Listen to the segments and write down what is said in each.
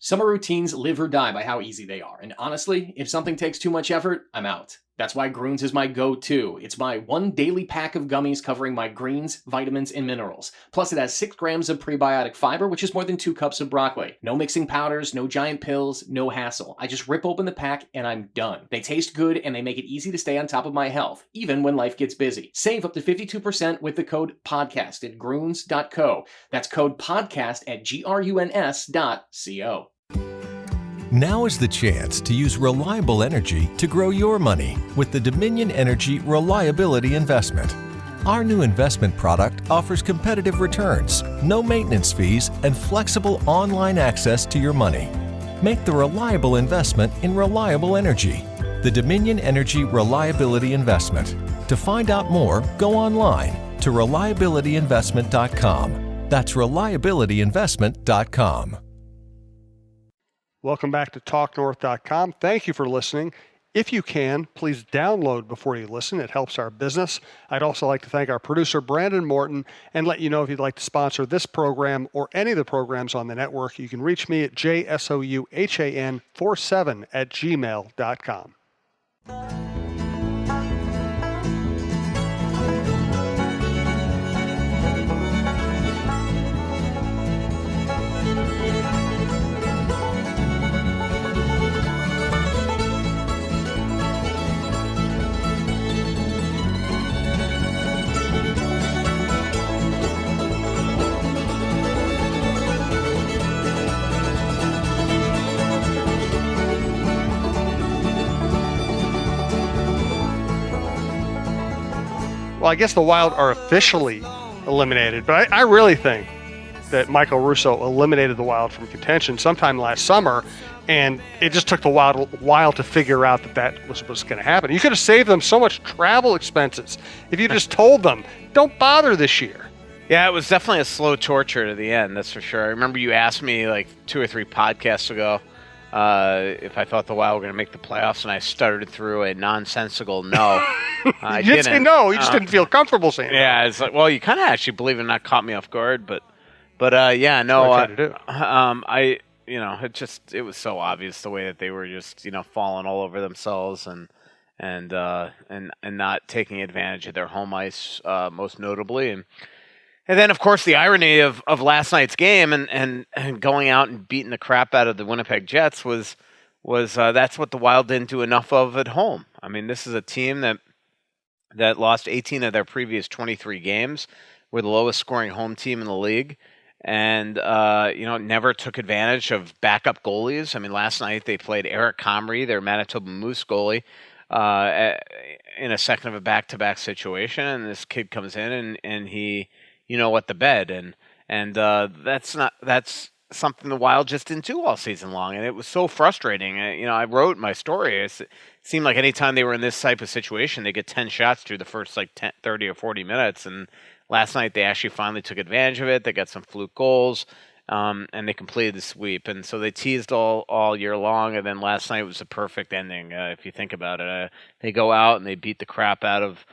Summer routines live or die by how easy they are, and honestly, if something takes too much effort, I'm out. That's why Groons is my go-to. It's my one daily pack of gummies covering my greens, vitamins, and minerals. Plus, it has 6 grams of prebiotic fiber, which is more than 2 cups of broccoli. No mixing powders, no giant pills, no hassle. I just rip open the pack and I'm done. They taste good and they make it easy to stay on top of my health, even when life gets busy. Save up to 52% with the code PODCAST at Groons.co. That's code PODCAST at GRUNS.co. Now is the chance to use reliable energy to grow your money with the Dominion Energy Reliability Investment. Our new investment product offers competitive returns, no maintenance fees, and flexible online access to your money. Make the reliable investment in reliable energy. The Dominion Energy Reliability Investment. To find out more, go online to reliabilityinvestment.com. That's reliabilityinvestment.com. Welcome back to TalkNorth.com. Thank you for listening. If you can, please download before you listen. It helps our business. I'd also like to thank our producer, Brandon Morton, and let you know if you'd like to sponsor this program or any of the programs on the network, you can reach me at jsouhan47@gmail.com. Well, I guess the Wild are officially eliminated, but I really think that Michael Russo eliminated the Wild from contention sometime last summer, and it just took the Wild a while to figure out that was going to happen. You could have saved them so much travel expenses if you just told them, don't bother this year. Yeah, it was definitely a slow torture to the end, that's for sure. I remember you asked me like 2 or 3 podcasts ago if I thought the Wild were going to make the playoffs, and I stuttered through a nonsensical no. You didn't say no. You just didn't feel comfortable saying no. Yeah, it's like, well, you kind of actually, believe it or not, caught me off guard, but yeah, no. It was so obvious the way that they were just, falling all over themselves and not taking advantage of their home ice, most notably, and then, of course, the irony of last night's game and going out and beating the crap out of the Winnipeg Jets was that's what the Wild didn't do enough of at home. I mean, this is a team that lost 18 of their previous 23 games. We're the lowest scoring home team in the league, and never took advantage of backup goalies. I mean, last night they played Eric Comrie, their Manitoba Moose goalie, in a second of a back-to-back situation, and this kid comes in and he. What the bed, and that's something the Wild just didn't do all season long, and it was so frustrating. I wrote my story. It seemed like anytime they were in this type of situation, they get 10 shots through the first 30 or 40 minutes, and last night they actually finally took advantage of it. They got some fluke goals, and they completed the sweep, and so they teased all year long, and then last night was a perfect ending. If you think about it, they go out and they beat the crap out of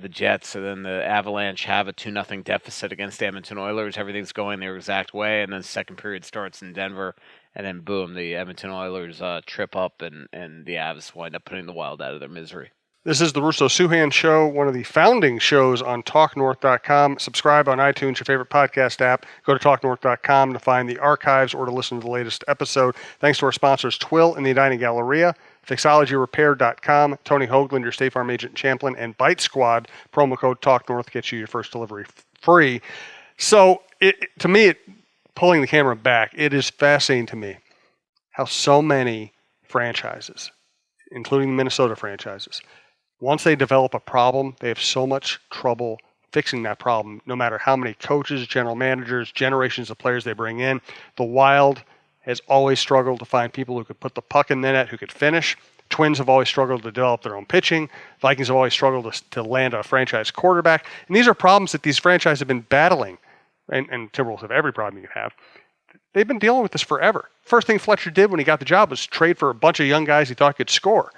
the Jets, and then the Avalanche have a 2-0 deficit against the Edmonton Oilers. Everything's going their exact way, and then second period starts in Denver, and then boom, the Edmonton Oilers trip up, and the Avs wind up putting the Wild out of their misery. This is the Russo-Souhan Show, one of the founding shows on TalkNorth.com. Subscribe on iTunes, your favorite podcast app. Go to TalkNorth.com to find the archives or to listen to the latest episode. Thanks to our sponsors, Twill and the Edina Galleria, FixologyRepair.com, Tony Hoaglund, your State Farm agent in Champlin, and Bite Squad. Promo code TalkNorth gets you your first delivery free. So, to me, pulling the camera back, it is fascinating to me how so many franchises, including the Minnesota franchises, once they develop a problem, they have so much trouble fixing that problem, no matter how many coaches, general managers, generations of players they bring in. The Wild has always struggled to find people who could put the puck in the net, who could finish. Twins have always struggled to develop their own pitching. Vikings have always struggled to land a franchise quarterback. And these are problems that these franchises have been battling, and Timberwolves have every problem you can have. They've been dealing with this forever. First thing Fletcher did when he got the job was trade for a bunch of young guys he thought could score.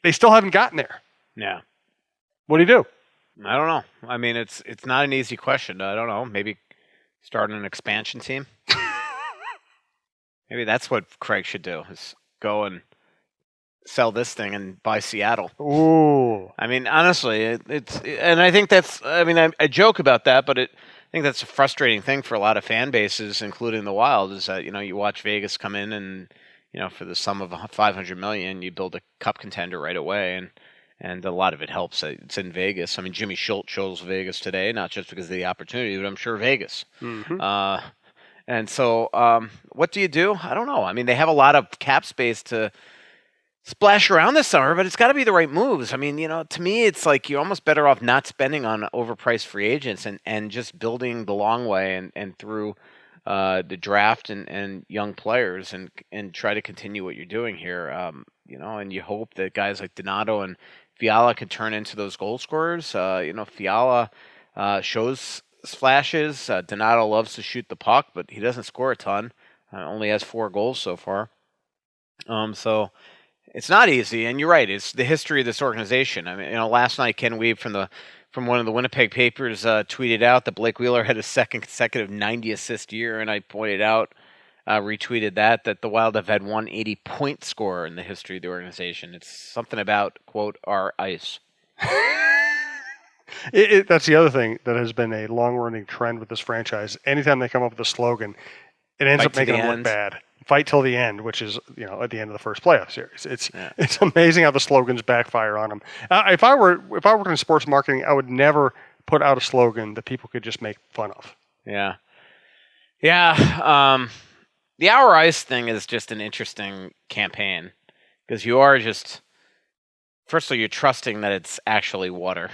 They still haven't gotten there. Yeah. What do you do? I don't know. I mean, it's not an easy question. I don't know. Maybe start an expansion team. Maybe that's what Craig should do, is go and sell this thing and buy Seattle. Ooh. I mean, honestly, and I think that's, I mean, I joke about that, but I think that's a frustrating thing for a lot of fan bases, including the Wild, is that, you watch Vegas come in and, for the sum of $500 million, you build a cup contender right away, and a lot of it helps. It's in Vegas. I mean, Jimmy Schultz chose Vegas today, not just because of the opportunity, but I'm sure Vegas. Mm-hmm. And so, what do you do? I don't know. I mean, they have a lot of cap space to splash around this summer, but it's got to be the right moves. I mean, to me, it's like you're almost better off not spending on overpriced free agents and just building the long way and through the draft and young players and try to continue what you're doing here. And you hope that guys like Donato and Fiala can turn into those goal scorers. Fiala shows flashes. Donato loves to shoot the puck, but he doesn't score a ton. Only has 4 goals so far. So it's not easy, and you're right. It's the history of this organization. I mean, last night Ken Wiebe from one of the Winnipeg papers tweeted out that Blake Wheeler had his second consecutive 90-assist year, and I pointed out, retweeted that the Wild have had one 80-point scorer in the history of the organization. It's something about, quote, our ice. That's the other thing that has been a long-running trend with this franchise. Anytime they come up with a slogan, it ends up making them look bad. Fight till the end, which is at the end of the first playoff series. It's amazing how the slogans backfire on them. If I worked in sports marketing, I would never put out a slogan that people could just make fun of. Yeah. The Our Ice thing is just an interesting campaign because you are just, first of all, you're trusting that it's actually water.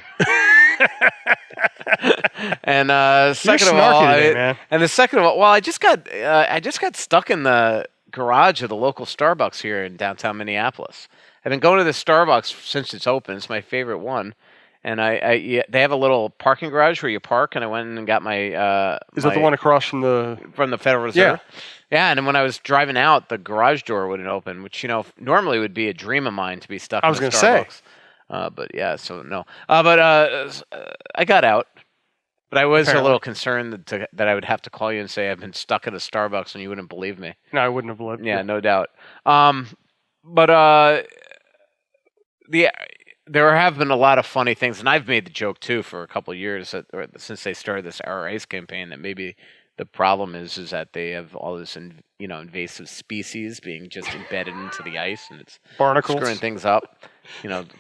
And second of all, I just got stuck in the garage of the local Starbucks here in downtown Minneapolis. I've been going to this Starbucks since it's open. It's my favorite one. And they have a little parking garage where you park, and I went in and got my. Is that the one across from the Federal Reserve? Yeah. And when I was driving out, the garage door wouldn't open, which normally would be a dream of mine to be stuck in the Starbucks. I was going to say. But yeah, so no. I got out, but I was a little concerned that I would have to call you and say I've been stuck at a Starbucks, and you wouldn't believe me. No, I wouldn't have believed. Yeah, no doubt. There have been a lot of funny things, and I've made the joke too for a couple of years since they started this Our Ice campaign that maybe the problem is that they have all this invasive species being just embedded into the ice, and it's barnacles screwing things up.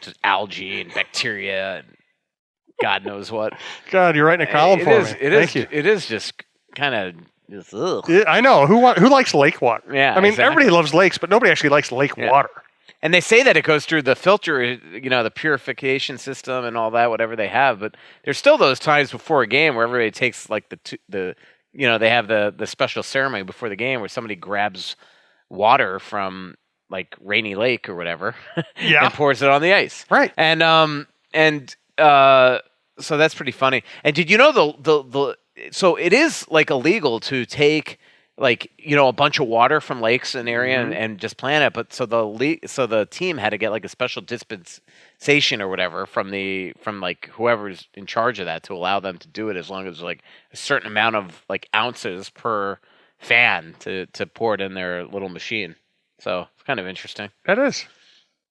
Just algae and bacteria and God knows what. God, you're writing a column for me. Thank you. It is just kind of just ugh. Yeah, I know. Who likes lake water? Yeah, I mean, everybody loves lakes, but nobody actually likes lake water. And they say that it goes through the filter, the purification system and all that, whatever they have. But there's still those times before a game where everybody takes like they have the special ceremony before the game where somebody grabs water from like Rainy Lake or whatever, and pours it on the ice. Right. And so that's pretty funny. And did you know so it is like illegal to take a bunch of water from lakes in an area and just plant it, but so the team had to get like a special dispensation or whatever from like whoever's in charge of that to allow them to do it as long as like a certain amount of like ounces per fan to pour it in their little machine. So it's kind of interesting. That is.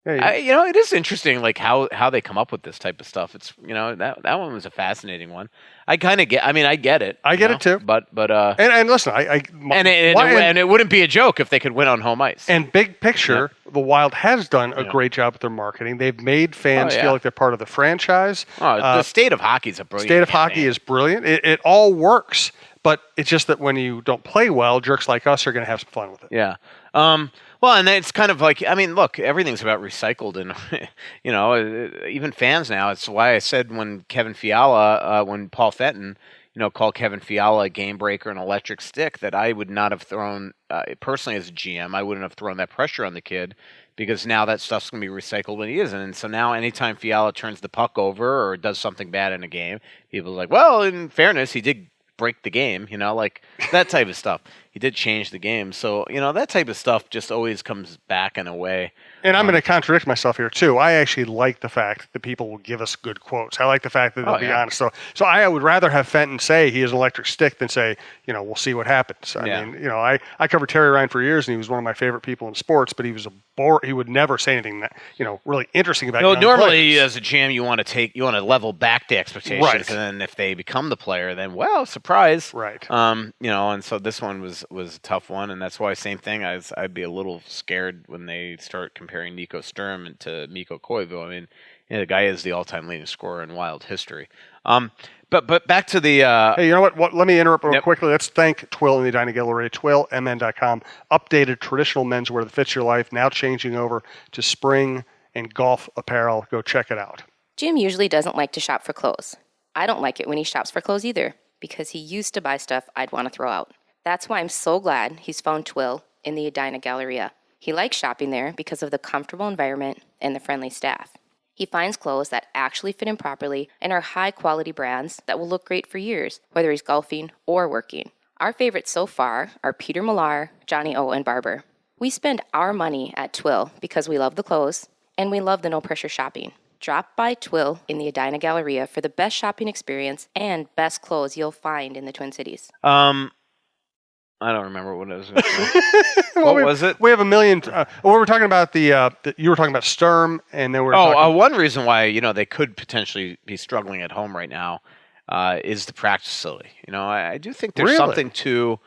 It is interesting, like how they come up with this type of stuff. It's that one was a fascinating one. I kind of get. I mean, I get it. I get it too. But and listen, and it wouldn't be a joke if they could win on home ice. And big picture, the Wild has done a great job with their marketing. They've made fans feel like they're part of the franchise. The state of hockey is a brilliant. State of hockey is brilliant. It all works, but it's just that when you don't play well, jerks like us are going to have some fun with it. Yeah. Well, and it's kind of like, I mean, look, everything's about recycled, and even fans now. It's why I said when Kevin Fiala, when Paul Fenton, called Kevin Fiala a game breaker and electric stick, that I would not have thrown personally as a GM. I wouldn't have thrown that pressure on the kid because now that stuff's going to be recycled when he isn't. And so now, anytime Fiala turns the puck over or does something bad in a game, people are like, well, in fairness, he did break the game, like that type of stuff. he did change the game. So, that type of stuff just always comes back in a way. And I'm going to contradict myself here too. I actually like the fact that people will give us good quotes. I like the fact that they'll be honest. So I would rather have Fenton say he is an electric stick than say, we'll see what happens. I mean, I covered Terry Ryan for years, and he was one of my favorite people in sports. But he was he would never say anything that really interesting about. No, normally players. as a GM, you want to level back the expectations, Right. and then if they become the player, then surprise, right? And so this one was a tough one, and that's why same thing. I'd be a little scared when they start comparing Nico Sturm to Mikko Koivu. I mean, the guy is the all-time leading scorer in Wild history. But back to the. Hey, you know what? Let me interrupt real Yep. quickly. Let's thank Twill and the Edina Gallery. TwillMN.com. Updated traditional menswear that fits your life. Now changing over to spring and golf apparel. Go check it out. Jim usually doesn't like to shop for clothes. I don't like it when he shops for clothes either, because he used to buy stuff I'd want to throw out. That's why I'm so glad he's found Twill in the Edina Galleria. He likes shopping there because of the comfortable environment and the friendly staff. He finds clothes that actually fit him properly and are high-quality brands that will look great for years, whether he's golfing or working. Our favorites so far are Peter Millar, Johnny O, and Barber. We spend our money at Twill because we love the clothes and we love the no-pressure shopping. Drop by Twill in the Edina Galleria for the best shopping experience and best clothes you'll find in the Twin Cities. I don't remember what I was going to say. What was it? We have a million. We were talking about you were talking about Sturm, and then we were talking. One reason why they could potentially be struggling at home right now is the practice facility. I do think there's something to.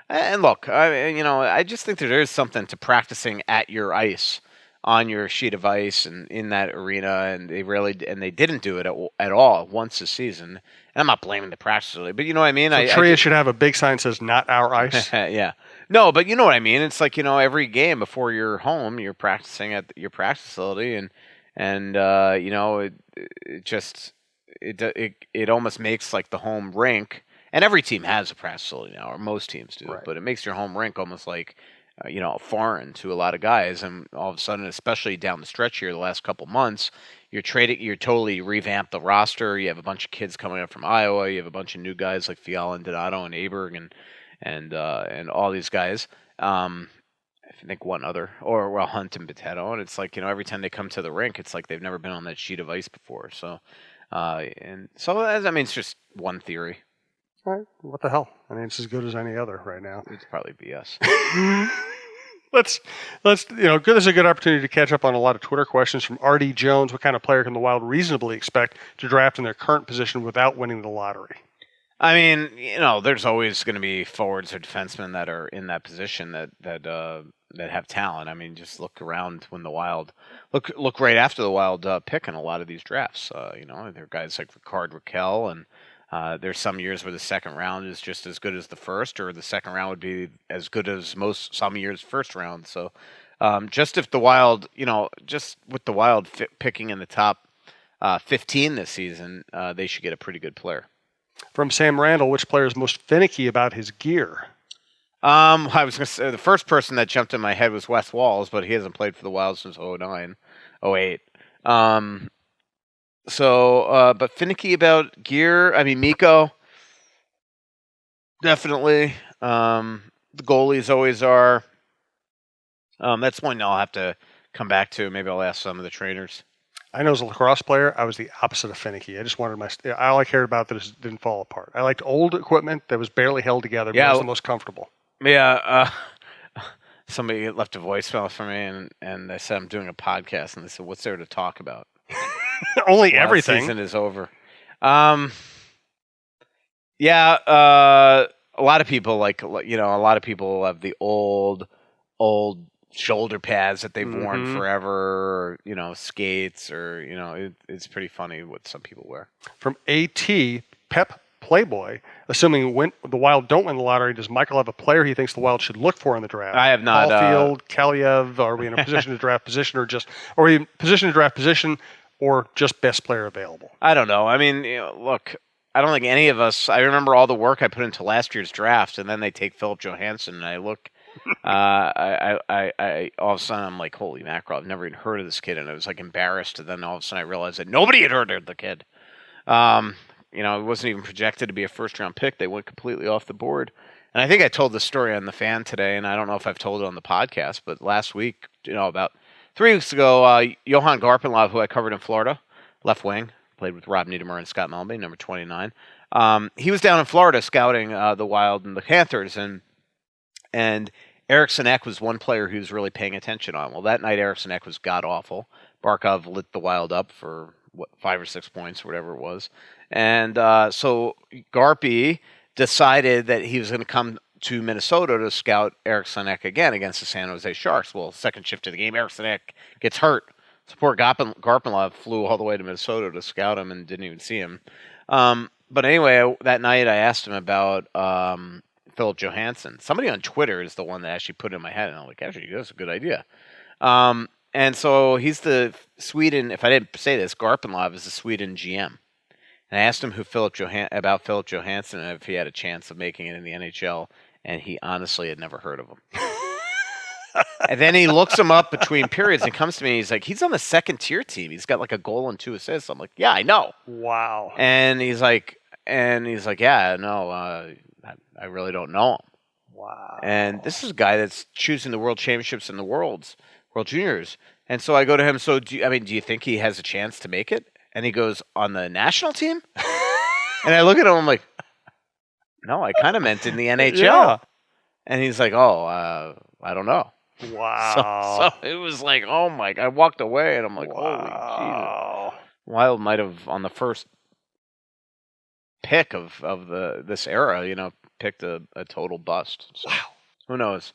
And look, I just think that there is something to practicing at your ice, on your sheet of ice, and in that arena, and they didn't do it at all once this season. And I'm not blaming the practice facility, but you know what I mean. So Tria should have a big sign that says "Not our ice." Yeah, no, but you know what I mean. It's like every game before you're home, you're practicing at your practice facility, and it almost makes like the home rink. And every team has a practice facility now, or most teams do. Right. But it makes your home rink almost like foreign to a lot of guys, and all of a sudden, especially down the stretch here, the last couple months, you're totally revamped the roster. You have a bunch of kids coming up from Iowa. You have a bunch of new guys like Fiala and Donato and Aberg and all these guys. I think one other, or Hunt and Potato, and it's like every time they come to the rink, it's like they've never been on that sheet of ice before. So, it's just one theory. All right. What the hell? I mean, it's as good as any other right now. It's probably BS. Let's this is a good opportunity to catch up on a lot of Twitter questions from R.D. Jones. What kind of player can the Wild reasonably expect to draft in their current position without winning the lottery? I mean, there's always going to be forwards or defensemen that are in that position that have talent. I mean, just look around when the Wild look right after the Wild pick in a lot of these drafts. There are guys like Ricard Raquel, and there's some years where the second round is just as good as the first, or the second round would be as good as some years first round. So, just if the Wild, just with the Wild picking in the top 15 this season, they should get a pretty good player. From Sam Randall, which player is most finicky about his gear? I was going to say the first person that jumped in my head was Wes Walls, but he hasn't played for the Wild since 08. But finicky about gear. I mean, Mikko, definitely. The goalies always are. That's one I'll have to come back to. Maybe I'll ask some of the trainers. I know as a lacrosse player, I was the opposite of finicky. I just wanted all I cared about that it didn't fall apart. I liked old equipment that was barely held together, but it was the most comfortable. Yeah. Somebody left a voicemail for me, and they said I'm doing a podcast, and they said, "What's there to talk about?" Only everything. The season is over. A lot of people a lot of people have the old shoulder pads that they've worn forever, or, skates, or, it's pretty funny what some people wear. From AT, Pep Playboy, assuming the Wild don't win the lottery, does Michael have a player he thinks the Wild should look for in the draft? I have not. Caulfield, Kaliev, are we in a position to draft position, are we in position to draft position, or just best player available? I don't know. I mean, look, I don't think any of us, I remember all the work I put into last year's draft, and then they take Philip Johansson, and I look, I all of a sudden I'm like, holy mackerel, I've never even heard of this kid, and I was like embarrassed, and then all of a sudden I realized that nobody had heard of the kid. It wasn't even projected to be a first-round pick. They went completely off the board. And I think I told this story on The Fan today, and I don't know if I've told it on the podcast, but last week, about 3 weeks ago, Johan Garpenlov, who I covered in Florida, left wing, played with Rob Niedermer and Scott Melby, number 29. He was down in Florida scouting the Wild and the Panthers, and Eriksson Ek was one player he was really paying attention on. Well, that night Eriksson Ek was god-awful. Barkov lit the Wild up for 5 or 6 points, whatever it was. And so Garpy decided that he was going to come to Minnesota to scout Eriksson Ek again against the San Jose Sharks. Well, second shift of the game, Eriksson Ek gets hurt. So poor Garpenlov flew all the way to Minnesota to scout him and didn't even see him. But anyway, that night I asked him about Philip Johansson. Somebody on Twitter is the one that actually put it in my head, and I'm like, actually, that's a good idea. And so he's the Sweden, if I didn't say this, Garpenlov is the Sweden GM. And I asked him about Philip Johansson and if he had a chance of making it in the NHL, and he honestly had never heard of him. And then he looks him up between periods and comes to me, and he's like, he's on the second-tier team. He's got like a goal and 2 assists. I'm like, yeah, I know. Wow. And he's like, yeah, no, I really don't know him. Wow. And this is a guy that's choosing the World Championships and the World Juniors. And so I go to him, so do you think he has a chance to make it? And he goes, on the national team? And I look at him, I'm like, no, I kind of meant in the NHL. Yeah. And he's like, I don't know. Wow. So it was like, oh my God. I walked away and I'm like, holy Jesus. Wild might have, on the first pick of this era, picked a total bust. So, wow. Who knows?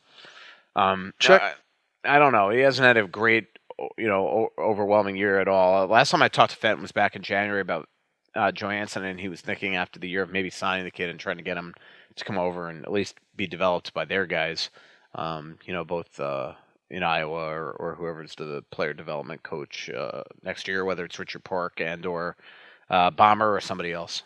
Check. I don't know. He hasn't had a great, overwhelming year at all. Last time I talked to Fenton was back in January about Johansson, and he was thinking after the year of maybe signing the kid and trying to get him to come over and at least be developed by their guys. Both in Iowa or whoever's the player development coach next year, whether it's Richard Park and or Bomber or somebody else.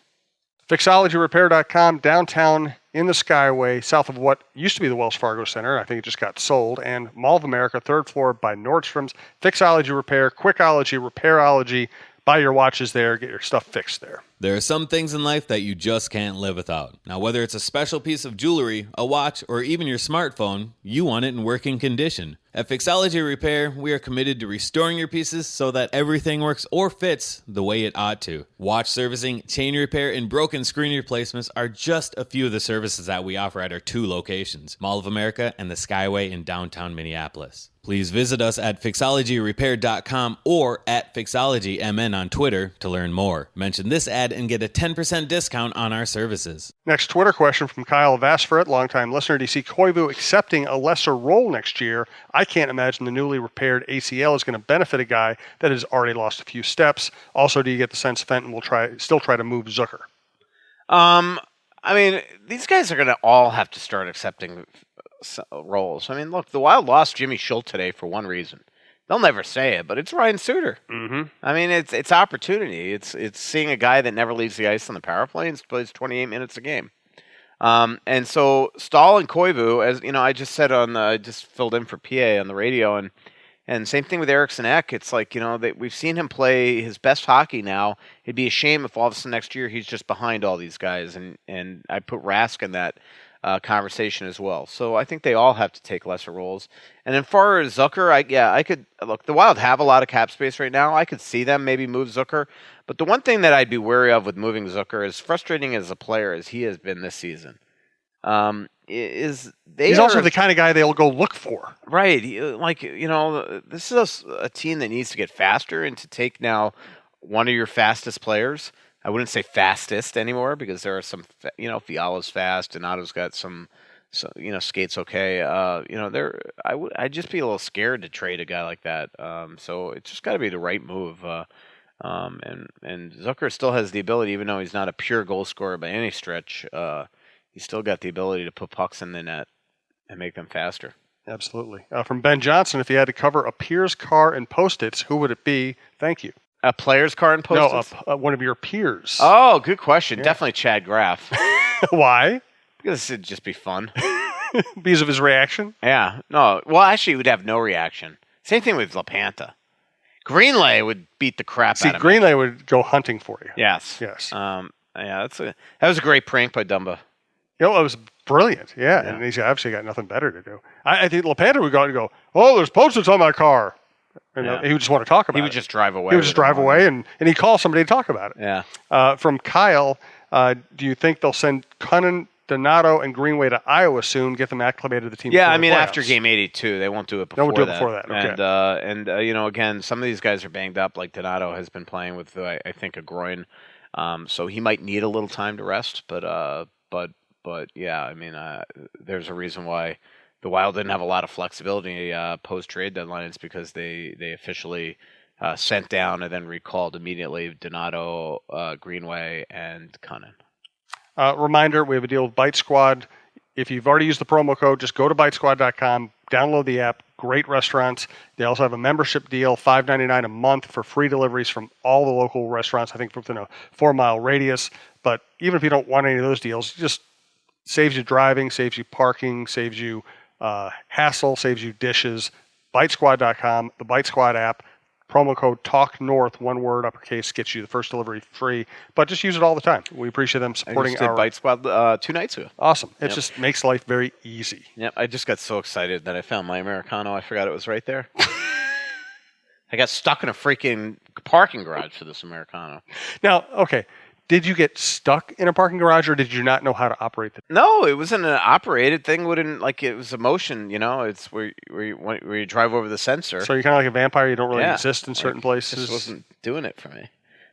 Fixologyrepair.com, downtown in the Skyway, south of what used to be the Wells Fargo Center. I think it just got sold. And Mall of America, 3rd floor by Nordstrom's. Fixology Repair, Quickology, Repairology. Buy your watches there. Get your stuff fixed there. There are some things in life that you just can't live without. Now, whether it's a special piece of jewelry, a watch, or even your smartphone, you want it in working condition. At Fixology Repair, we are committed to restoring your pieces so that everything works or fits the way it ought to. Watch servicing, chain repair, and broken screen replacements are just a few of the services that we offer at our 2 locations, Mall of America and the Skyway in downtown Minneapolis. Please visit us at fixologyrepair.com or at fixologymn on Twitter to learn more. Mention this ad and get a 10% discount on our services. Next Twitter question from Kyle Vasfret, longtime listener. Do you see Koivu accepting a lesser role next year? I can't imagine the newly repaired ACL is going to benefit a guy that has already lost a few steps. Also, do you get the sense Fenton will still try to move Zucker? These guys are going to all have to start accepting roles. Look, the Wild lost Jimmy Schultz today for one reason. They'll never say it, but it's Ryan Suter. Mm-hmm. It's opportunity. It's seeing a guy that never leaves the ice on the power play and plays 28 minutes a game. And so Stahl and Koivu, as I just said I just filled in for PA on the radio, and same thing with Eriksson Ek. It's like we've seen him play his best hockey now. It'd be a shame if all of a sudden next year he's just behind all these guys, and I put Rask in that conversation as well. So I think they all have to take lesser roles. And as far as Zucker, I could look. The Wild have a lot of cap space right now. I could see them maybe move Zucker. But the one thing that I'd be wary of with moving Zucker, as frustrating as a player as he has been this season, he's also the kind of guy they'll go look for. Right. This is a team that needs to get faster and to take now one of your fastest players. I wouldn't say fastest anymore because there are some, Fiala's fast, Donato's got some skates okay. I'd just be a little scared to trade a guy like that. So it's just got to be the right move. And Zucker still has the ability, even though he's not a pure goal scorer by any stretch, he's still got the ability to put pucks in the net and make them faster. Absolutely. From Ben Johnson, if you had to cover a peer's car and Post-its, who would it be? Thank you. A player's car and Post-its? No, one of your peers. Oh, good question. Yeah. Definitely Chad Graff. Why? Because it'd just be fun. Because of his reaction? Yeah. No. Well, actually, he would have no reaction. Same thing with LaPanta. Greenlay would beat the crap out of him. Greenlay would go hunting for you. Yes. Yes. That was a great prank by Dumba. It was brilliant, yeah. And he's obviously got nothing better to do. I think LaPanta would go out and go, "Oh, there's Post-its on my car," and he would just want to talk about it. He would just drive away. He would just drive away, and he'd call somebody to talk about it. Yeah. From Kyle, do you think they'll send Cunnin, Donato, and Greenway to Iowa soon, get them acclimated to the team? Yeah, before I the mean, playoffs? after game 82, they won't do it before that. They won't do it before that, okay. And you know, again, some of these guys are banged up. Like Donato has been playing with, I think, a groin. So he might need a little time to rest. But yeah, I mean, there's a reason why the Wild didn't have a lot of flexibility post-trade deadline. It's because they officially sent down and then recalled immediately Donato, Greenway, and Cunnin. Reminder, we have a deal with Bite Squad. If you've already used the promo code, just go to bitesquad.com, download the app. Great restaurants. They also have a membership deal, $5.99 a month for free deliveries from all the local restaurants, I think within a 4-mile radius. But even if you don't want any of those deals, it just saves you driving, saves you parking, saves you hassle, saves you dishes. Bitesquad.com, the Bite Squad app. Promo code TALKNORTH, one word, uppercase, gets you the first delivery free. But just use it all the time. We appreciate them supporting I just did Bite Squad 2 nights ago. Awesome. It just makes life very easy. Yep, I just got so excited that I found my Americano. I forgot it was right there. I got stuck in a freaking parking garage for this Americano. Now, okay, did you get stuck in a parking garage, or did you not know how to operate the? No, it wasn't an operated thing. Wouldn't like it was a motion. You know, it's where you drive over the sensor. So you're kind of like a vampire. You don't really exist in certain places. It just wasn't doing it for me.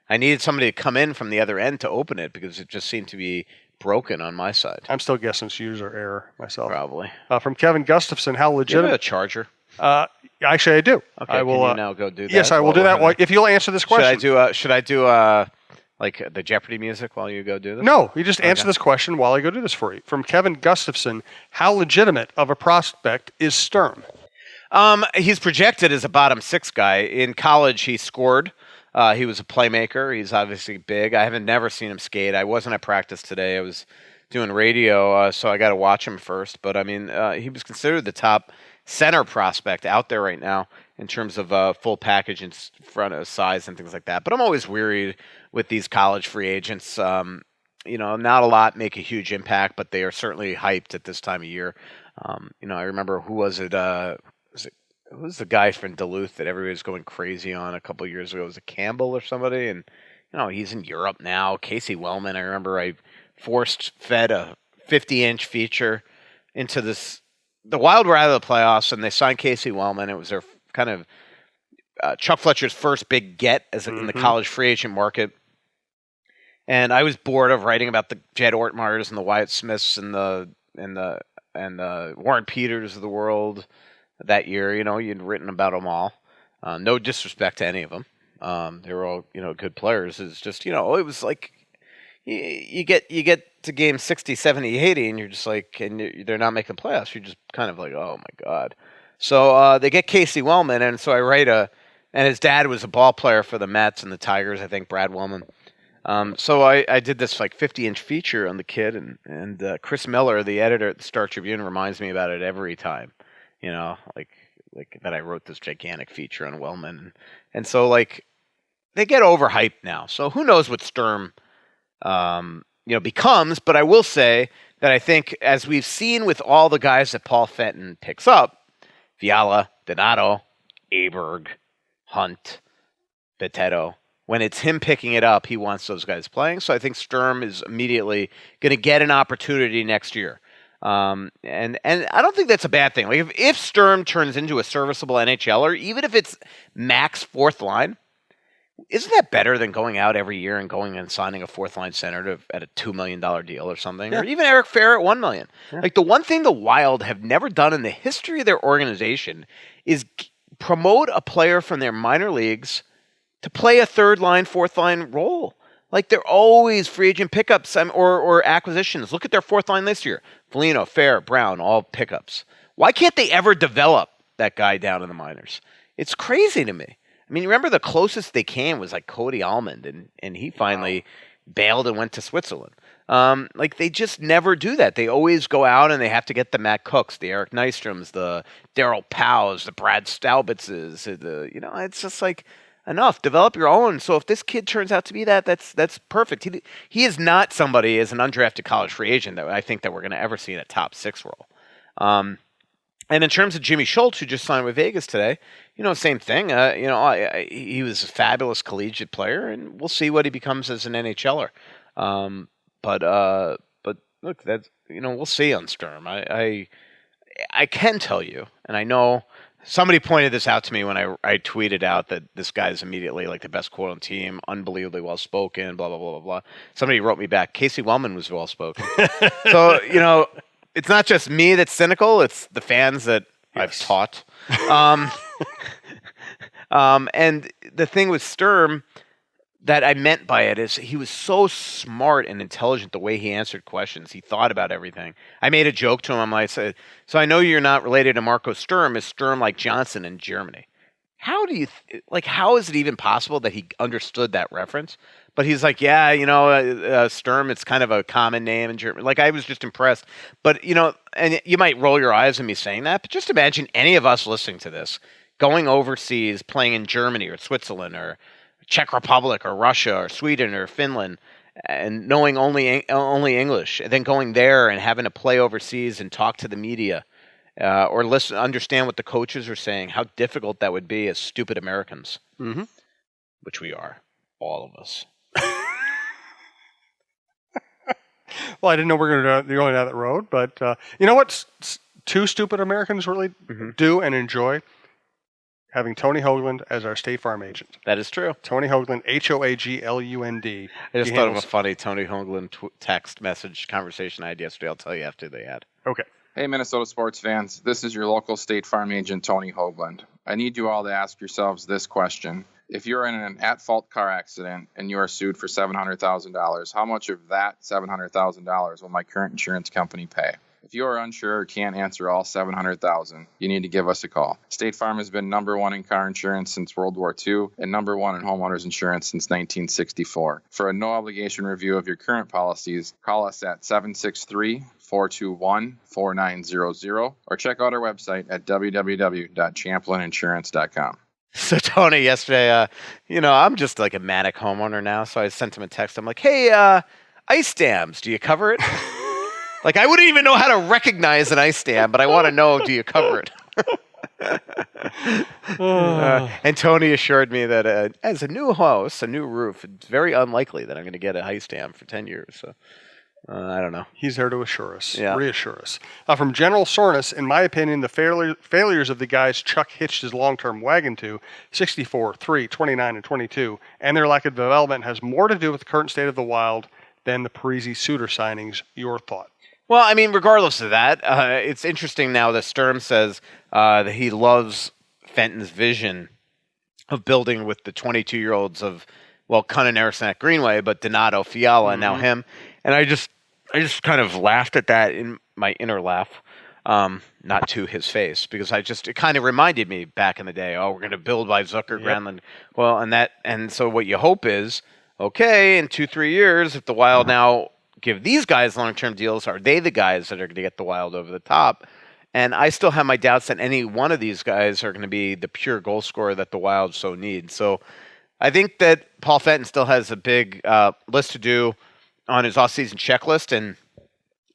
I needed somebody to come in from the other end to open it because it just seemed to be broken on my side. I'm still guessing it's user error myself. Probably. From Kevin Gustafson, how legitimate? Do you have a charger? Actually, I do. Okay, I will can you now go do that? Yes, I will do that. If you'll answer this question. Should I do like the Jeopardy music while you go do this? No, you just answer this question while I go do this for you. From Kevin Gustafson, how legitimate of a prospect is Sturm? He's projected as a bottom 6 guy. In college, he scored. He was a playmaker. He's obviously big. I haven't never seen him skate. I wasn't at practice today. I was doing radio, so I got to watch him first. But, I mean, he was considered the top center prospect out there right now in terms of full package in front of size and things like that. But I'm always worried with these college free agents. You know, not a lot make a huge impact, but they are certainly hyped at this time of year. You know, I remember who was the guy from Duluth that everybody was going crazy on a couple of years ago? Was it Campbell or somebody? And, you know, he's in Europe now. Casey Wellman, I remember I fed a 50-inch feature into this. The Wild were out of the playoffs, and they signed Casey Wellman. It was their kind of Chuck Fletcher's first big get in the college free agent market. And I was bored of writing about the Jed Ortmeyers and the Wyatt Smiths and the Warren Peters of the world that year. You know, you'd written about them all. No disrespect to any of them. They were all, you know, good players. It's just, you know, it was like you get to game 60, 70, 80, and you're just like, and they're not making playoffs. You're just kind of like, oh my God. So they get Casey Wellman, and so I write and his dad was a ball player for the Mets and the Tigers, I think, Brad Wellman. So I did this like 50-inch feature on the kid, and Chris Miller, the editor at the Star Tribune, reminds me about it every time. You know, like that I wrote this gigantic feature on Wellman, and so like they get overhyped now. So who knows what Sturm, you know, becomes? But I will say that I think, as we've seen with all the guys that Paul Fenton picks up, Fiala, Donato, Aberg, Hunt, Betetto. When it's him picking it up, he wants those guys playing. So I think Sturm is immediately going to get an opportunity next year. And I don't think that's a bad thing. Like if Sturm turns into a serviceable NHLer, even if it's max fourth line, isn't that better than going out every year and going and signing a fourth line center at a $2 million deal or something? Yeah. Or even Eric Fair at $1 million. Yeah. Like the one thing the Wild have never done in the history of their organization is promote a player from their minor leagues to play a third line, fourth line role. Like they're always free agent pickups or acquisitions. Look at their fourth line this year. Foligno, Fair, Brown, all pickups. Why can't they ever develop that guy down in the minors? It's crazy to me. I mean, remember the closest they came was like Cody Almond, and he finally bailed and went to Switzerland. Like they just never do that. They always go out and they have to get the Matt Cooks, the Eric Nystroms, the Daryl Powers, the Brad Staubitzes. You know, it's just like, enough. Develop your own. So if this kid turns out to be that's perfect. He is not somebody as an undrafted college free agent that I think that we're going to ever see in a top 6 role. And in terms of Jimmy Schultz, who just signed with Vegas today, same thing. He was a fabulous collegiate player, and we'll see what he becomes as an NHLer. But look, that's we'll see on Sturm. I can tell you, and I know somebody pointed this out to me when I tweeted out that this guy is immediately like the best quote on team, unbelievably well spoken, blah blah blah blah blah. Somebody wrote me back, Casey Wellman was well spoken. So it's not just me that's cynical; it's the fans that I've taught. And the thing with Sturm that I meant by it is he was so smart and intelligent the way he answered questions. He thought about everything. I made a joke to him. I said, "So I know you're not related to Marco Sturm. Is Sturm like Johnson in Germany?" How do you how is it even possible that he understood that reference? But he's like, yeah, Sturm, it's kind of a common name in Germany. Like, I was just impressed. But, and you might roll your eyes at me saying that, but just imagine any of us listening to this going overseas, playing in Germany or Switzerland or Czech Republic or Russia or Sweden or Finland, and knowing only English, and then going there and having to play overseas and talk to the media. Or understand what the coaches are saying, how difficult that would be as stupid Americans, which we are, all of us. Well, I didn't know we were going to be going down that road, but you know what? Two stupid Americans really do and enjoy having Tony Hoaglund as our State Farm agent. That is true. Tony Hoaglund, Hoaglund. I just thought of a funny Tony Hoaglund text message conversation I had yesterday. I'll tell you after the ad. Okay. Hey, Minnesota sports fans. This is your local State Farm agent, Tony Hoaglund. I need you all to ask yourselves this question. If you're in an at-fault car accident and you are sued for $700,000, how much of that $700,000 will my current insurance company pay? If you are unsure or can't answer all $700,000, you need to give us a call. State Farm has been number one in car insurance since World War II and number one in homeowners insurance since 1964. For a no-obligation review of your current policies, call us at 763-421-4900 or check out our website at www.champlininsurance.com. So Tony, yesterday, I'm just like a manic homeowner now, so I sent him a text. I'm like, hey, ice dams, do you cover it? Like, I wouldn't even know how to recognize an ice dam, but I want to know, do you cover it? And Tony assured me that as a new house, a new roof, it's very unlikely that I'm going to get an ice dam for 10 years. So I don't know. He's there to assure us, reassure us. From General Sornis, in my opinion, the failures of the guys Chuck hitched his long-term wagon to, 64, 3, 29, and 22, and their lack of development has more to do with the current state of the Wild than the Parise Suter signings. Your thought? Well, I mean, regardless of that, it's interesting now that Sturm says that he loves Fenton's vision of building with the 22-year-olds of, Cunnin, Erickson at Greenway, but Donato, Fiala, and now him. And I just kind of laughed at that in my inner laugh, not to his face, because it kind of reminded me back in the day, we're going to build by Zucker, Granlund. Well, and so what you hope is, okay, in 2-3 years, if the Wild now give these guys long-term deals, are they the guys that are going to get the Wild over the top? And I still have my doubts that any one of these guys are going to be the pure goal scorer that the Wild so need. So I think that Paul Fenton still has a big list to do on his off-season checklist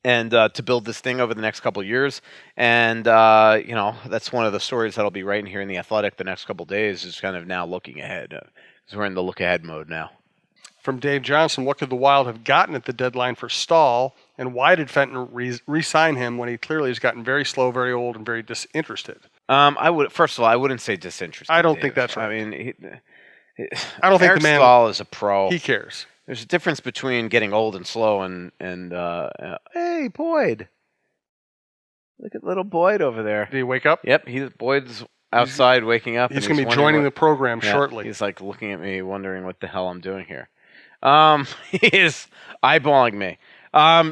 and to build this thing over the next couple of years. And, that's one of the stories that'll be right in here in The Athletic the next couple of days, is kind of now looking ahead, because we're in the look-ahead mode now. From Dave Johnson, what could the Wild have gotten at the deadline for Stahl, and why did Fenton re-sign him when he clearly has gotten very slow, very old, and very disinterested? First of all, I wouldn't say disinterested. I don't Dave. think that's right. I mean, I don't think Eric the man Stahl is a pro. He cares. There's a difference between getting old and slow and hey, Boyd. Look at little Boyd over there. Did he wake up? Yep, Boyd's outside waking up. He's going to be joining the program shortly. He's like looking at me, wondering what the hell I'm doing here. He is eyeballing me.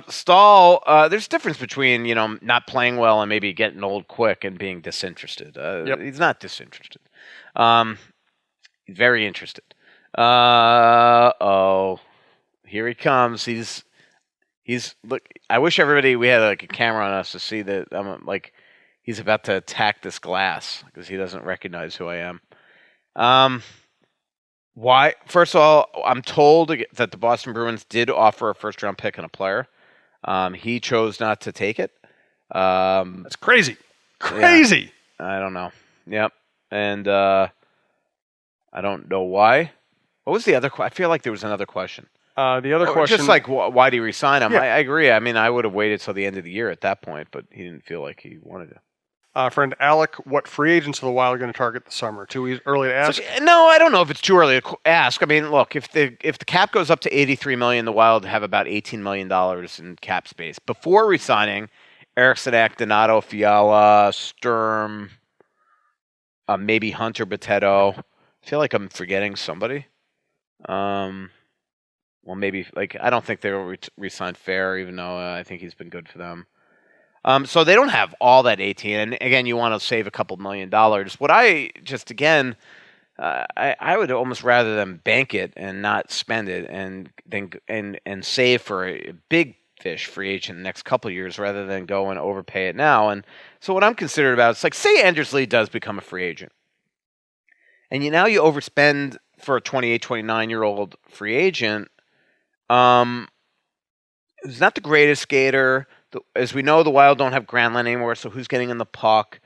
Stahl, there's a difference between, not playing well and maybe getting old quick and being disinterested. He's not disinterested. He's very interested. Here he comes. He's look. I wish we had like a camera on us to see that. He's about to attack this glass because he doesn't recognize who I am. Why? First of all, I'm told that the Boston Bruins did offer a first-round pick and a player. He chose not to take it. That's crazy. Crazy. Yeah, I don't know. Yep. And I don't know why. What was the other question? I feel like there was another question. The other question... Just like, why do you resign him? Yeah. I agree. I mean, I would have waited till the end of the year at that point, but he didn't feel like he wanted to. Friend Alec, what free agents of the Wild are going to target this summer? Too early to ask? No, I don't know if it's too early to ask. I mean, look, if the cap goes up to $83 million, the Wild have about $18 million in cap space. Before resigning, Eriksson, Donato, Fiala, Sturm, maybe Hunter Boteto. I feel like I'm forgetting somebody. Well, maybe, I don't think they'll re-sign Fair, even though I think he's been good for them. So they don't have all that 18. And again, you want to save a couple $1 million. What I just, again, I would almost rather them bank it and not spend it and save for a big fish free agent in the next couple of years rather than go and overpay it now. And so what I'm considered about, it's like, say Anders Lee does become a free agent. And now you overspend for a 28, 29-year-old free agent. Who's not the greatest skater. As we know, the Wild don't have Granlund anymore, so who's getting in the puck?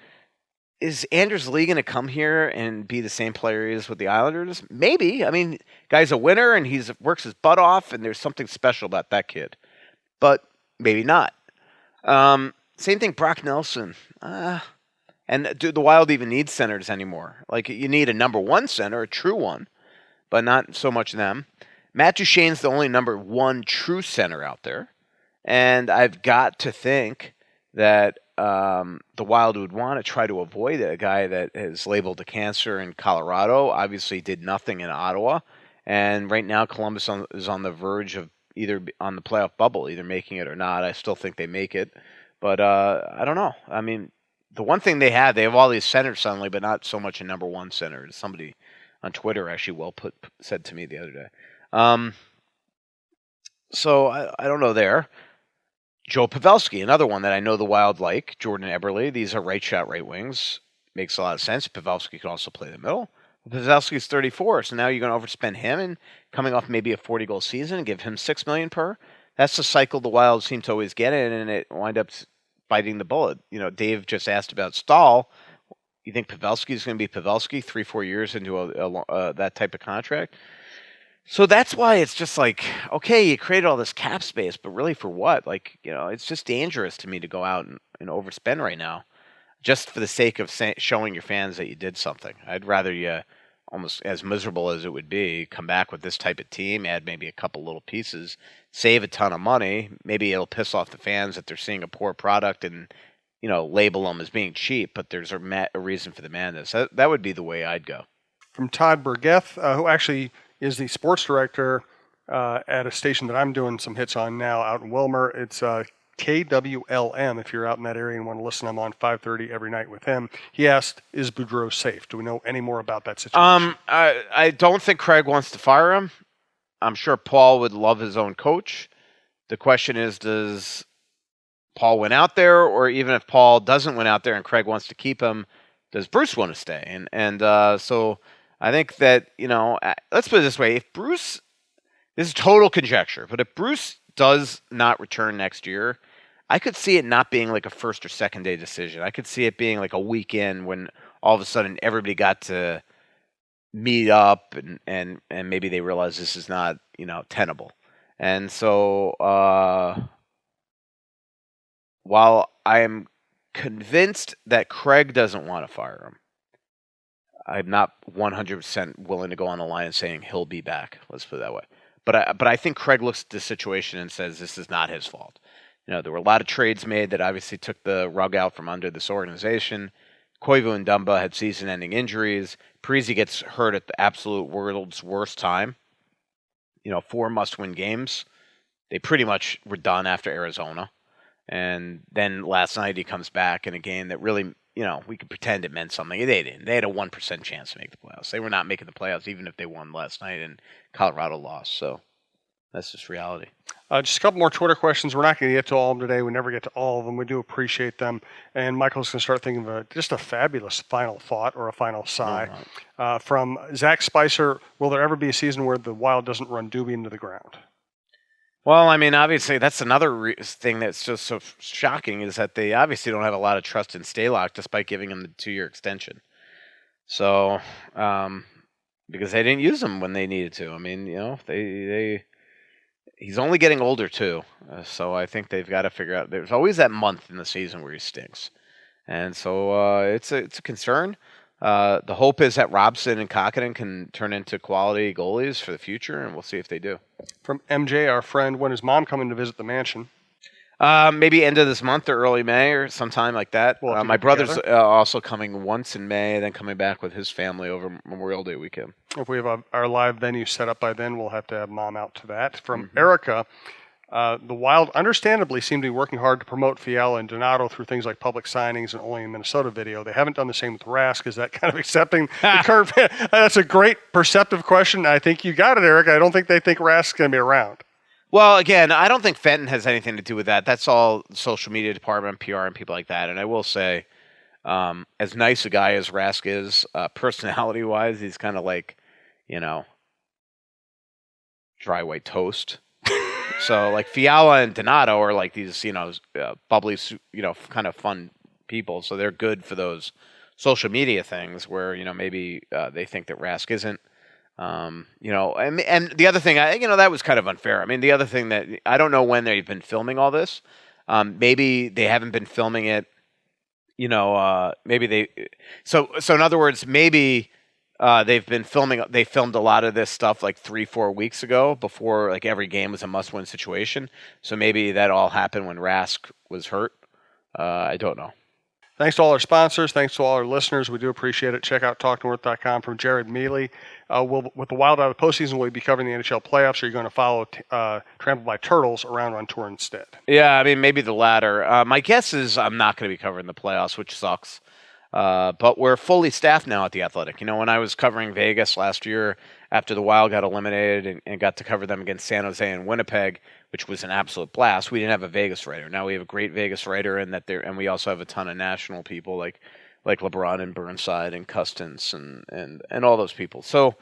Is Anders Lee going to come here and be the same player he is with the Islanders? Maybe. I mean, guy's a winner, and he works his butt off, and there's something special about that kid. But maybe not. Same thing, Brock Nelson. And do the Wild even need centers anymore? You need a number one center, a true one, but not so much them. Matt Duchene's the only number one true center out there. And I've got to think that the Wild would want to try to avoid a guy that is labeled a cancer in Colorado, obviously did nothing in Ottawa. And right now Columbus is on the verge of either on the playoff bubble, either making it or not. I still think they make it. But I don't know. I mean, the one thing they have all these centers suddenly, but not so much a number one center. Somebody on Twitter actually said to me the other day. So I don't know there. Joe Pavelski, another one that I know the Wild like. Jordan Eberle. These are right shot, right wings. Makes a lot of sense. Pavelski can also play the middle. Pavelski's 34, so now you're going to overspend him and coming off maybe a 40-goal season and give him $6 million per. That's the cycle the Wild seem to always get in, and it wind up biting the bullet. Dave just asked about Stahl. You think Pavelski is going to be Pavelski 3-4 years into that type of contract? So that's why it's just okay, you created all this cap space, but really for what? It's just dangerous to me to go out and overspend right now, just for the sake of showing your fans that you did something. I'd rather you, almost as miserable as it would be, come back with this type of team, add maybe a couple little pieces, save a ton of money. Maybe it'll piss off the fans that they're seeing a poor product and, label them as being cheap, but there's a reason for the madness. That would be the way I'd go. From Todd Burgeth, who actually is the sports director at a station that I'm doing some hits on now out in Wilmer. It's KWLM, if you're out in that area and want to listen. I'm on 5:30 every night with him. He asked, is Boudreau safe? Do we know any more about that situation? I don't think Craig wants to fire him. I'm sure Paul would love his own coach. The question is, does Paul win out there? Or even if Paul doesn't win out there and Craig wants to keep him, does Bruce want to stay? And so I think that, let's put it this way. If Bruce, this is total conjecture, but if Bruce does not return next year, I could see it not being like a first or second day decision. I could see it being like a weekend when all of a sudden everybody got to meet up and maybe they realize this is not, tenable. And so while I am convinced that Craig doesn't want to fire him, I'm not 100% willing to go on the line and saying he'll be back. Let's put it that way. But I think Craig looks at the situation and says this is not his fault. There were a lot of trades made that obviously took the rug out from under this organization. Koivu and Dumba had season-ending injuries. Parise gets hurt at the absolute world's worst time. 4 must-win games. They pretty much were done after Arizona. And then last night he comes back in a game that really, we could pretend it meant something. They didn't. They had a 1% chance to make the playoffs. They were not making the playoffs even if they won last night and Colorado lost. So that's just reality. Just a couple more Twitter questions. We're not going to get to all of them today. We never get to all of them. We do appreciate them. And Michael's going to start thinking of just a fabulous final thought or a final sigh. From Zach Spicer, will there ever be a season where the Wild doesn't run Doobie into the ground? Well, I mean, obviously, that's another thing that's just so shocking is that they obviously don't have a lot of trust in Stalock despite giving him the 2-year extension. So, because they didn't use him when they needed to. I mean, he's only getting older too, so I think they've got to figure out. There's always that month in the season where he stinks, and so it's a concern. The hope is that Robson and Kokkonen can turn into quality goalies for the future, and we'll see if they do. From MJ, our friend, when is Mom coming to visit the mansion? Maybe end of this month or early May or sometime like that. My brother's also coming once in May, then coming back with his family over Memorial Day weekend. If we have our live venue set up by then, we'll have to have Mom out to that. From Erica, the Wild understandably seem to be working hard to promote Fiala and Donato through things like public signings and Only in Minnesota video. They haven't done the same with Rask. Is that kind of accepting the current? That's a great perceptive question. I think you got it, Erica. I don't think they think Rask's going to be around. Well, again, I don't think Fenton has anything to do with that. That's all social media department, PR, and people like that. And I will say, as nice a guy as Rask is, personality-wise, he's kind of like, dry white toast. So, like, Fiala and Donato are like these, bubbly, kind of fun people. So they're good for those social media things where, maybe they think that Rask isn't. And the other thing, that was kind of unfair. I mean, the other thing that I don't know when they've been filming all this. Maybe they haven't been filming it. Maybe they. So in other words, maybe they've been filming. They filmed a lot of this stuff like 3-4 weeks ago, before like every game was a must-win situation. So maybe that all happened when Rask was hurt. I don't know. Thanks to all our sponsors. Thanks to all our listeners. We do appreciate it. Check out TalkNorth.com. From Jared Mealy. With the Wild out of the postseason, will we be covering the NHL playoffs, or are you going to follow Trampled by Turtles around on tour instead? Yeah, I mean, maybe the latter. My guess is I'm not going to be covering the playoffs, which sucks. But we're fully staffed now at The Athletic. When I was covering Vegas last year after the Wild got eliminated and got to cover them against San Jose and Winnipeg, which was an absolute blast, we didn't have a Vegas writer. Now we have a great Vegas writer, and we also have a ton of national people like LeBron and Burnside and Custance and all those people. So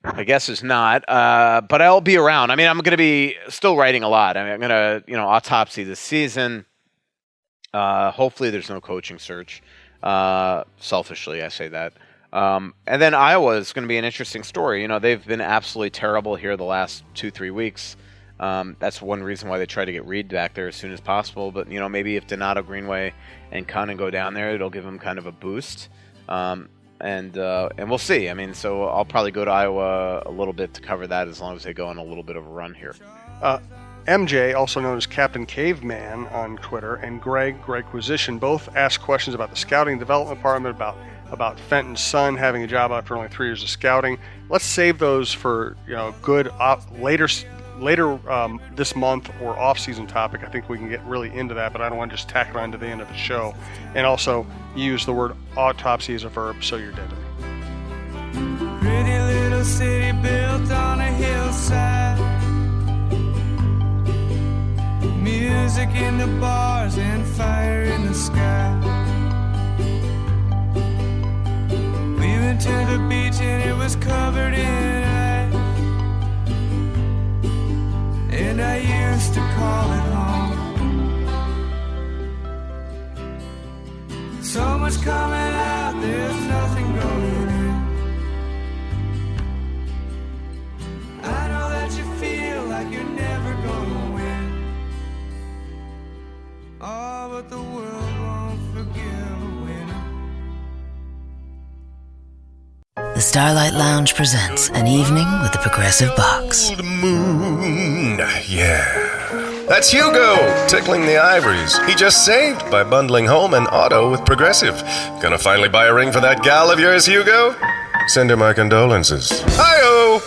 I guess it's not, but I'll be around. I mean, I'm going to be still writing a lot. I mean, I'm going to, autopsy this season. Hopefully there's no coaching search. Selfishly, I say that. And then Iowa is going to be an interesting story. They've been absolutely terrible here the last 2-3 weeks. That's one reason why they try to get Reed back there as soon as possible. But, maybe if Donato, Greenway, and Connon go down there, it'll give them kind of a boost. And we'll see. I mean, so I'll probably go to Iowa a little bit to cover that as long as they go on a little bit of a run here. MJ, also known as Captain Caveman on Twitter, and Gregquisition both asked questions about the scouting development department, about Fenton's son having a job after only 3 years of scouting. Let's save those for good later this month or off-season topic. I think we can get really into that, but I don't want to just tack it on to the end of the show. And also use the word autopsy as a verb, so you're dead to me. Pretty little city built on a hillside. Music in the bars and fire in the sky. We went to the beach and it was covered in ice. And I used to call it home. So much coming out, there's nothing going in. I know that you feel like you're never gonna win. Oh, but the world won't forgive a winner. The Starlight Lounge presents An Evening with the Progressive Box. The moon, yeah. That's Hugo, tickling the ivories. He just saved by bundling home and auto with Progressive. Gonna finally buy a ring for that gal of yours, Hugo? Send her my condolences. Hi-oh!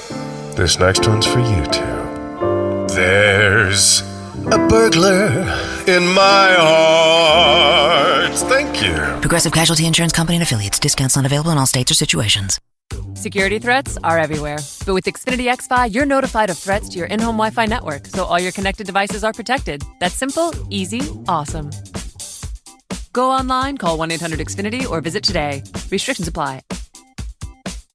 This next one's for you two. There's a burglar in my heart. Thank you. Progressive Casualty Insurance Company and Affiliates. Discounts not available in all states or situations. Security threats are everywhere. But with Xfinity XFi, you're notified of threats to your in-home Wi-Fi network, so all your connected devices are protected. That's simple, easy, awesome. Go online, call 1-800-XFINITY, or visit today. Restrictions apply.